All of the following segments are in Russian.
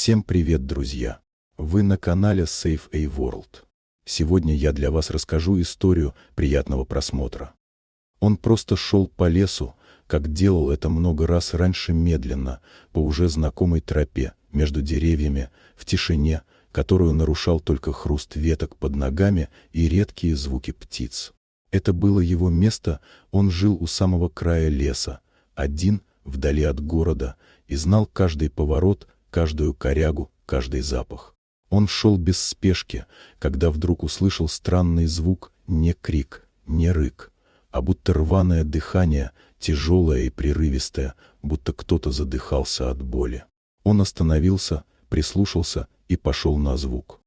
Всем привет, друзья! Вы на канале Save a World. Сегодня я для вас расскажу историю. Приятного просмотра. Он просто шел по лесу, как делал это много раз раньше, медленно, по уже знакомой тропе, между деревьями, в тишине, которую нарушал только хруст веток под ногами и редкие звуки птиц. Это было его место, он жил у самого края леса, один, вдали от города, и знал каждый поворот, каждую корягу, каждый запах. Он шел без спешки, когда вдруг услышал странный звук, не крик, не рык, а будто рваное дыхание, тяжелое и прерывистое, будто кто-то задыхался от боли. Он остановился, прислушался и пошел на звук.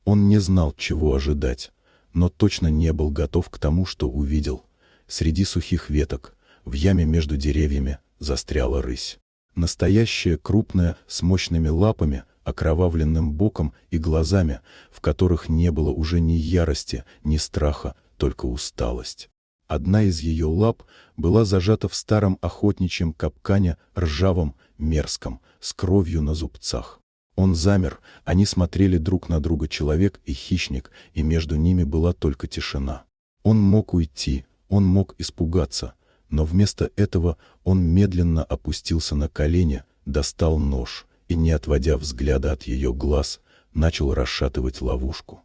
Он не знал, чего ожидать, но точно не был готов к тому, что увидел. Среди сухих веток, в яме между деревьями, застряла рысь. Настоящая, крупная, с мощными лапами, окровавленным боком и глазами, в которых не было уже ни ярости, ни страха, только усталость. Одна из ее лап была зажата в старом охотничьем капкане, ржавом, мерзком, с кровью на зубцах. Он замер, они смотрели друг на друга, человек и хищник, и между ними была только тишина. Он мог уйти, он мог испугаться, но вместо этого он медленно опустился на колени, достал нож и, не отводя взгляда от ее глаз, начал расшатывать ловушку.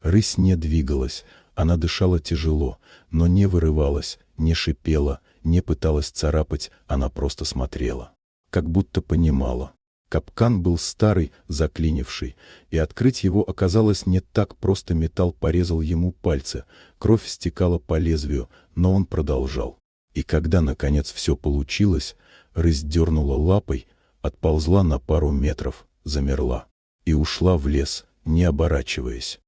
Рысь не двигалась, она дышала тяжело, но не вырывалась, не шипела, не пыталась царапать, она просто смотрела. Как будто понимала. Капкан был старый, заклинивший, и открыть его оказалось не так просто. Металл порезал ему пальцы, кровь стекала по лезвию, но он продолжал. И когда, наконец, все получилось, рысь дернула лапой, отползла на пару метров, замерла и ушла в лес, не оборачиваясь.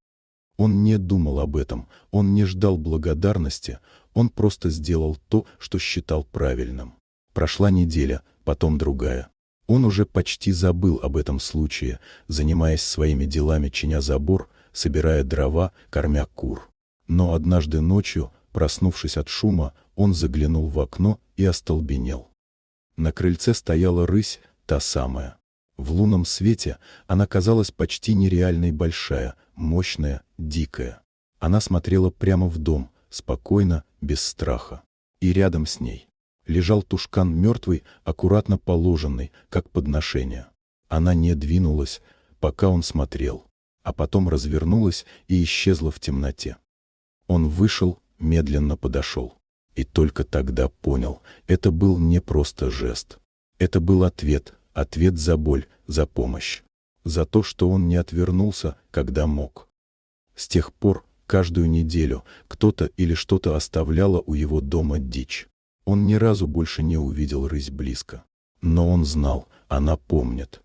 Он не думал об этом, он не ждал благодарности, он просто сделал то, что считал правильным. Прошла неделя, потом другая. Он уже почти забыл об этом случае, занимаясь своими делами, чиня забор, собирая дрова, кормя кур. Но однажды ночью, проснувшись от шума, он заглянул в окно и остолбенел. На крыльце стояла рысь, та самая. В лунном свете она казалась почти нереальной, большая, мощная, дикая. Она смотрела прямо в дом, спокойно, без страха. И рядом с ней лежал тушкан мертвый, аккуратно положенный, как подношение. Она не двинулась, пока он смотрел, а потом развернулась и исчезла в темноте. Он вышел, медленно подошел. И только тогда понял, это был не просто жест. Это был ответ за боль, за помощь. За то, что он не отвернулся, когда мог. С тех пор, каждую неделю, кто-то или что-то оставляло у его дома дичь. Он ни разу больше не увидел рысь близко. Но он знал, она помнит.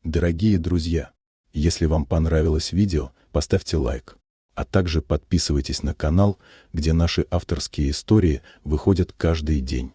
Дорогие друзья, если вам понравилось видео, поставьте лайк. А также подписывайтесь на канал, где наши авторские истории выходят каждый день.